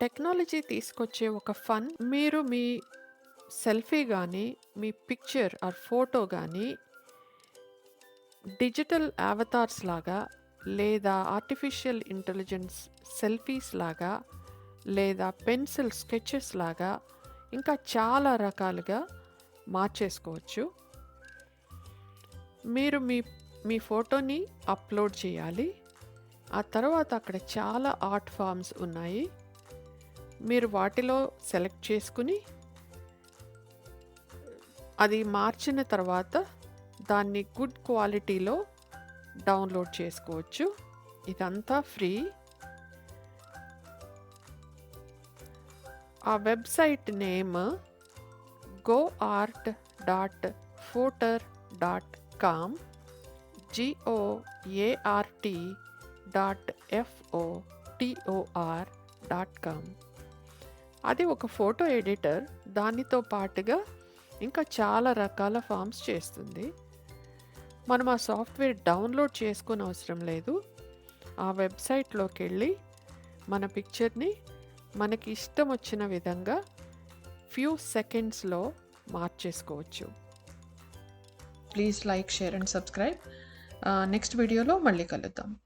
Technology తీసుకొచ్చే ఒక fun మీరు మీ సెల్ఫీ గానీ, మీ పిక్చర్ ఆర్ ఫోటో గానీ డిజిటల్ అవతార్స్ లాగా లేదా ఆర్టిఫిషియల్ ఇంటెలిజెన్స్ సెల్ఫీస్ లాగా లేదా పెన్సిల్ స్కెచెస్ లాగా ఇంకా చాలా రకాలుగా మార్చేసుకోవచ్చు. మీరు మీ మీ ఫోటోని అప్‌లోడ్ చేయాలి. ఆ తర్వాత అక్కడ చాలా ఆర్ట్ ఫార్మ్స్ ఉన్నాయి. మీరు వాటిలో సెలెక్ట్ చేసుకుని అది మార్చిన తర్వాత దాన్ని గుడ్ క్వాలిటీలో డౌన్లోడ్ చేసుకోవచ్చు. ఇదంతా ఫ్రీ. ఆ వెబ్సైట్ నేమ్ goart.fotor.com goart.fotor.com. అది ఒక ఫోటో ఎడిటర్. దానితో పాటుగా ఇంకా చాలా రకాల ఫార్మ్స్ చేస్తుంది. మనం ఆ సాఫ్ట్‌వేర్ డౌన్లోడ్ చేసుకోనవసరం లేదు. ఆ వెబ్‌సైట్‌లోకెళ్ళి మన పిక్చర్‌ని మనకి ఇష్టం వచ్చిన విధంగా ఫ్యూ సెకండ్స్‌లో మార్చేసుకోవచ్చు. Please like, share and subscribe. Next వీడియోలో మళ్ళీ కలుద్దాం.